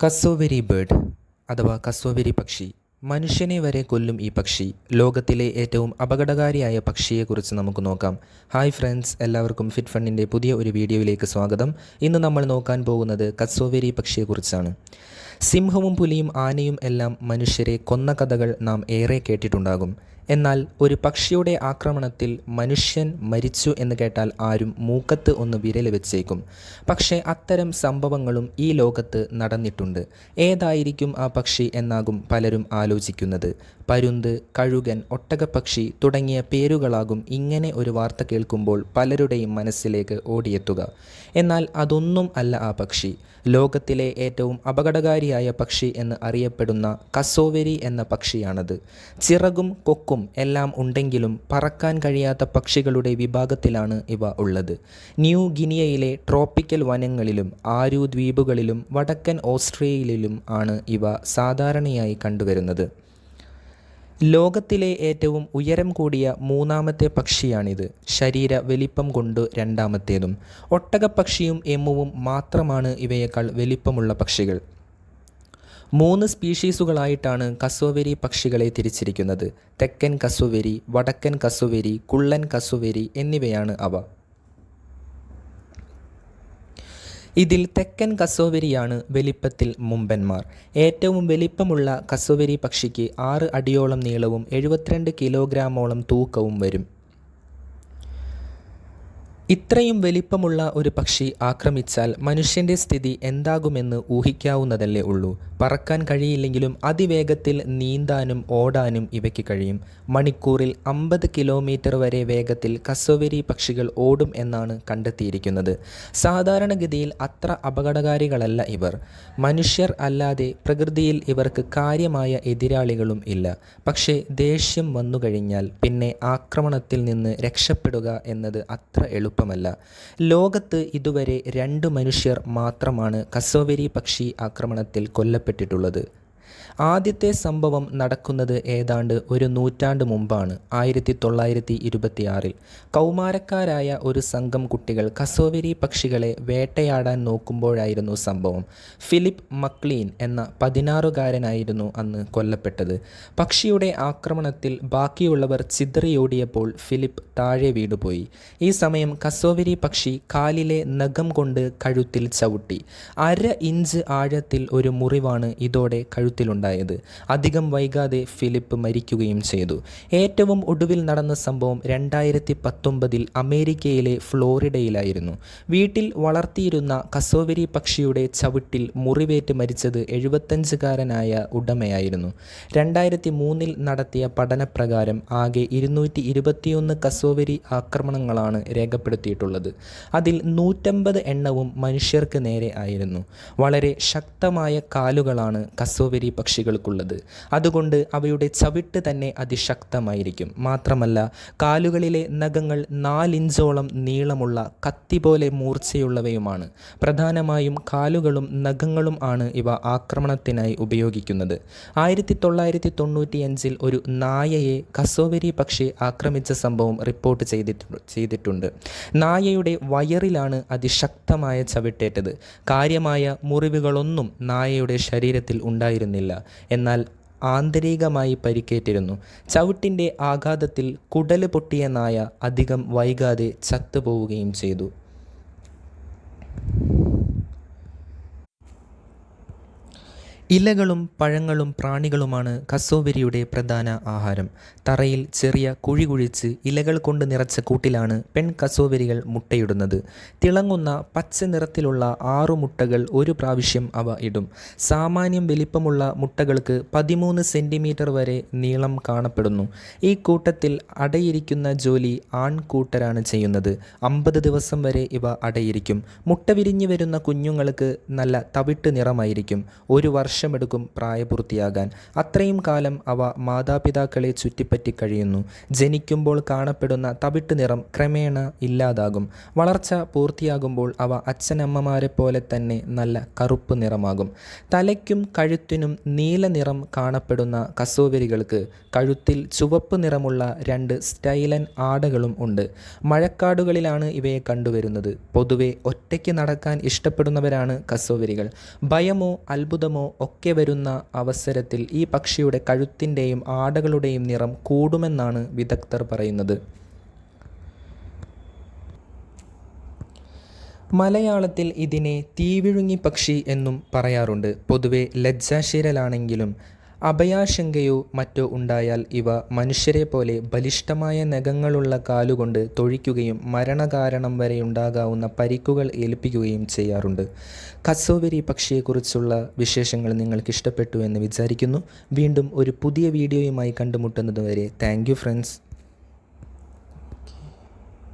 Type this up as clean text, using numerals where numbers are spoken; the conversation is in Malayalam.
കസോവരി ബേർഡ് അഥവാ കസോവരി പക്ഷി മനുഷ്യനെ വരെ കൊല്ലും ഈ പക്ഷി ലോകത്തിലെ ഏറ്റവും അപകടകാരിയായ പക്ഷിയെക്കുറിച്ച് നമുക്ക് നോക്കാം. ഹായ് ഫ്രണ്ട്സ്, എല്ലാവർക്കും ഫിറ്റ് ഫണ്ണിൻ്റെ പുതിയ ഒരു വീഡിയോയിലേക്ക് സ്വാഗതം. ഇന്ന് നമ്മൾ നോക്കാൻ പോകുന്നത് കസോവരി പക്ഷിയെക്കുറിച്ചാണ്. സിംഹവും പുലിയും ആനയും എല്ലാം മനുഷ്യരെ കൊന്ന കഥകൾ നാം ഏറെ കേട്ടിട്ടുണ്ടാകും. എന്നാൽ ഒരു പക്ഷിയുടെ ആക്രമണത്തിൽ മനുഷ്യൻ മരിച്ചു എന്ന് കേട്ടാൽ ആരും മൂക്കത്ത് ഒന്ന് വിരൽ വെച്ചേക്കും. പക്ഷേ അത്തരം സംഭവങ്ങളും ഈ ലോകത്ത് നടന്നിട്ടുണ്ട്. ഏതായിരിക്കും ആ പക്ഷി എന്നാകും പലരും ആലോചിക്കുന്നത്. പരുന്ത്, കഴുകൻ, ഒട്ടകപ്പക്ഷി തുടങ്ങിയ പേരുകളാകും ഇങ്ങനെ ഒരു വാർത്ത കേൾക്കുമ്പോൾ പലരുടെയും മനസ്സിലേക്ക് ഓടിയെത്തുക. എന്നാൽ അതൊന്നും അല്ല ആ പക്ഷി. ലോകത്തിലെ ഏറ്റവും അപകടകാരിയായ പക്ഷി എന്ന് അറിയപ്പെടുന്ന കസോവരി എന്ന പക്ഷിയാണത്. ചിറകും കൊക്കും എല്ലാം ഉണ്ടെങ്കിലും പറക്കാൻ കഴിയാത്ത പക്ഷികളുടെ വിഭാഗത്തിലാണ് ഇവ ഉള്ളത്. ന്യൂ ഗിനിയയിലെ ട്രോപ്പിക്കൽ വനങ്ങളിലും ആരു ദ്വീപുകളിലും വടക്കൻ ഓസ്ട്രേലിയയിലും ആണ് ഇവ സാധാരണയായി കണ്ടുവരുന്നത്. ലോകത്തിലെ ഏറ്റവും ഉയരം കൂടിയ മൂന്നാമത്തെ പക്ഷിയാണിത്. ശരീര വലിപ്പം കൊണ്ട് രണ്ടാമത്തേതും. ഒട്ടകപ്പക്ഷിയും എമ്മുവും മാത്രമാണ് ഇവയേക്കാൾ വലിപ്പമുള്ള പക്ഷികൾ. 3 സ്പീഷീസുകളായിട്ടാണ് കസോവരി പക്ഷികളെ തിരിച്ചിരിക്കുന്നത്. തെക്കൻ കസോവരി, വടക്കൻ കസോവരി, കുള്ളൻ കസോവരി എന്നിവയാണ് അവ. ഇതിൽ തെക്കൻ കസോവരിയാണ് വലിപ്പത്തിൽ മുമ്പന്മാർ. ഏറ്റവും വലിപ്പമുള്ള കസോവരി പക്ഷിക്ക് 6 അടിയോളം നീളവും 72 കിലോഗ്രാമോളം തൂക്കവും വരും. ഇത്രയും വലിപ്പമുള്ള ഒരു പക്ഷി ആക്രമിച്ചാൽ മനുഷ്യൻ്റെ സ്ഥിതി എന്താകുമെന്ന് ഊഹിക്കാവുന്നതല്ലേ ഉള്ളൂ. പറക്കാൻ കഴിയില്ലെങ്കിലും അതിവേഗത്തിൽ നീന്താനും ഓടാനും ഇവയ്ക്ക് കഴിയും. മണിക്കൂറിൽ 50 കിലോമീറ്റർ വരെ വേഗത്തിൽ കസോവരി പക്ഷികൾ ഓടും എന്നാണ് കണ്ടെത്തിയിരിക്കുന്നത്. സാധാരണഗതിയിൽ അത്ര അപകടകാരികളല്ല ഇവർ. മനുഷ്യർ അല്ലാതെ പ്രകൃതിയിൽ ഇവർക്ക് കാര്യമായ എതിരാളികളും ഇല്ല. പക്ഷേ ദേഷ്യം വന്നുകഴിഞ്ഞാൽ പിന്നെ ആക്രമണത്തിൽ നിന്ന് രക്ഷപ്പെടുക എന്നത് അത്ര എളുപ്പമല്ല. ലോകത്ത് ഇതുവരെ 2 മനുഷ്യർ മാത്രമാണ് കസോവരി പക്ഷി ആക്രമണത്തിൽ കൊല്ലപ്പെട്ടിട്ടുള്ളത്. ആദ്യത്തെ സംഭവം നടക്കുന്നത് ഏതാണ്ട് ഒരു നൂറ്റാണ്ട് മുമ്പാണ്. 1926 കൗമാരക്കാരായ ഒരു സംഘം കുട്ടികൾ കസോവരി പക്ഷികളെ വേട്ടയാടാൻ നോക്കുമ്പോഴായിരുന്നു സംഭവം. ഫിലിപ്പ് മക്ലീൻ എന്ന 16-കാരനായിരുന്നു അന്ന് കൊല്ലപ്പെട്ടത്. പക്ഷിയുടെ ആക്രമണത്തിൽ ബാക്കിയുള്ളവർ ചിതറിയോടിയപ്പോൾ ഫിലിപ്പ് താഴെ വീണുപോയി. ഈ സമയം കസോവരി പക്ഷി കാലിലെ നഖം കൊണ്ട് കഴുത്തിൽ ചവിട്ടി. 1/2 ഇഞ്ച് ആഴത്തിൽ ഒരു മുറിവാണ് ഇതോടെ കഴുത്തിലുണ്ടായത്. അധികം വൈകാതെ ഫിലിപ്പ് മരിക്കുകയും ചെയ്തു. ഏറ്റവും ഒടുവിൽ നടന്ന സംഭവം 2019 അമേരിക്കയിലെ ഫ്ലോറിഡയിലായിരുന്നു. വീട്ടിൽ വളർത്തിയിരുന്ന കസോവരി പക്ഷിയുടെ ചവിട്ടിൽ മുറിവേറ്റ് മരിച്ചത് 75-കാരനായ ഉടമയായിരുന്നു. 2003 നടത്തിയ പഠനപ്രകാരം ആകെ 221 കസോവരി ആക്രമണങ്ങളാണ് രേഖപ്പെടുത്തിയിട്ടുള്ളത്. അതിൽ 150 എണ്ണവും മനുഷ്യർക്ക് നേരെ ആയിരുന്നു. വളരെ ശക്തമായ കാലുകളാണ് കസോവരി പക്ഷികൾക്കുള്ളത്. അതുകൊണ്ട് അവയുടെ ചവിട്ട് തന്നെ അതിശക്തമായിരിക്കും. മാത്രമല്ല കാലുകളിലെ നഖങ്ങൾ 4 ഇഞ്ചോളം നീളമുള്ള കത്തി പോലെ മൂർച്ചയുള്ളവയുമാണ്. പ്രധാനമായും കാലുകളും നഖങ്ങളും ആണ് ഇവ ആക്രമണത്തിനായി ഉപയോഗിക്കുന്നത്. 1995 ഒരു നായയെ കസോവരി പക്ഷി ആക്രമിച്ച സംഭവം റിപ്പോർട്ട് ചെയ്തിട്ടുണ്ട്. നായയുടെ വയറിലാണ് അതിശക്തമായ ചവിട്ടേറ്റത്. കാര്യമായ മുറിവുകളൊന്നും നായയുടെ ശരീരത്തിൽ ഉണ്ടായിരുന്നില്ല. എന്നാൽ ആന്തരികമായി പരിക്കേറ്റിരുന്നു. ചവിട്ടിൻ്റെ ആഘാതത്തിൽ കുടല് പൊട്ടിയ നായ അധികം വൈകാതെ ചത്തുപോവുകയും ചെയ്തു. ഇലകളും പഴങ്ങളും പ്രാണികളുമാണ് കസോവരിയുടെ പ്രധാന ആഹാരം. തറയിൽ ചെറിയ കുഴി കുഴിച്ച് ഇലകൾ കൊണ്ട് നിറച്ച കൂട്ടിലാണ് പെൺ കസോവരികൾ മുട്ടയിടുന്നത്. തിളങ്ങുന്ന പച്ച നിറത്തിലുള്ള 6 മുട്ടകൾ ഒരു പ്രാവശ്യം അവ ഇടും. സാമാന്യം വലിപ്പമുള്ള മുട്ടകൾക്ക് 13 സെൻറ്റിമീറ്റർ വരെ നീളം കാണപ്പെടുന്നു. ഈ കൂട്ടത്തിൽ അടയിരിക്കുന്ന ജോലി ആൺകൂട്ടരാണ് ചെയ്യുന്നത്. 50 ദിവസം വരെ ഇവ അടയിരിക്കും. മുട്ട വിരിഞ്ഞു വരുന്ന കുഞ്ഞുങ്ങൾക്ക് നല്ല തവിട്ട് നിറമായിരിക്കും. ഒരു വർഷം വർഷമെടുക്കും പ്രായപൂർത്തിയാകാൻ. അത്രയും കാലം അവ മാതാപിതാക്കളെ ചുറ്റിപ്പറ്റി കഴിയുന്നു. ജനിക്കുമ്പോൾ കാണപ്പെടുന്ന തവിട്ട് നിറം ക്രമേണ ഇല്ലാതാകും. വളർച്ച പൂർത്തിയാകുമ്പോൾ അവ അച്ഛനമ്മമാരെ പോലെ തന്നെ നല്ല കറുപ്പ് നിറമാകും. തലയ്ക്കും കഴുത്തിനും നീല നിറം കാണപ്പെടുന്ന കസോവരികൾക്ക് കഴുത്തിൽ ചുവപ്പ് നിറമുള്ള 2 സ്റ്റൈലൻ ആടകളും ഉണ്ട്. മഴക്കാടുകളിലാണ് ഇവയെ കണ്ടുവരുന്നത്. പൊതുവെ ഒറ്റയ്ക്ക് നടക്കാൻ ഇഷ്ടപ്പെടുന്നവരാണ് കസോവരികൾ. ഭയമോ അത്ഭുതമോ ഒക്കെ വരുന്ന അവസരത്തിൽ ഈ പക്ഷിയുടെ കഴുത്തിൻ്റെയും ആടകളുടെയും നിറം കൂടുമെന്നാണ് വിദഗ്ധർ പറയുന്നത്. മലയാളത്തിൽ ഇതിനെ തീവിഴുങ്ങി പക്ഷി എന്നും പറയാറുണ്ട്. പൊതുവെ ലജ്ജാശീലരാണെങ്കിലും അഭയാശങ്കയോ മറ്റോ ഉണ്ടായാൽ ഇവ മനുഷ്യരെ പോലെ ബലിഷ്ഠമായ നഖങ്ങളുള്ള കാലുകൊണ്ട് തൊഴിക്കുകയും മരണകാരണം വരെയുണ്ടാകാവുന്ന പരിക്കുകൾ ഏൽപ്പിക്കുകയും ചെയ്യാറുണ്ട്. കസോവരി പക്ഷിയെക്കുറിച്ചുള്ള വിശേഷങ്ങൾ നിങ്ങൾക്ക് ഇഷ്ടപ്പെട്ടു എന്ന് വിചാരിക്കുന്നു. വീണ്ടും ഒരു പുതിയ വീഡിയോയുമായി കണ്ടുമുട്ടുന്നതുവരെ താങ്ക് യു ഫ്രണ്ട്സ്.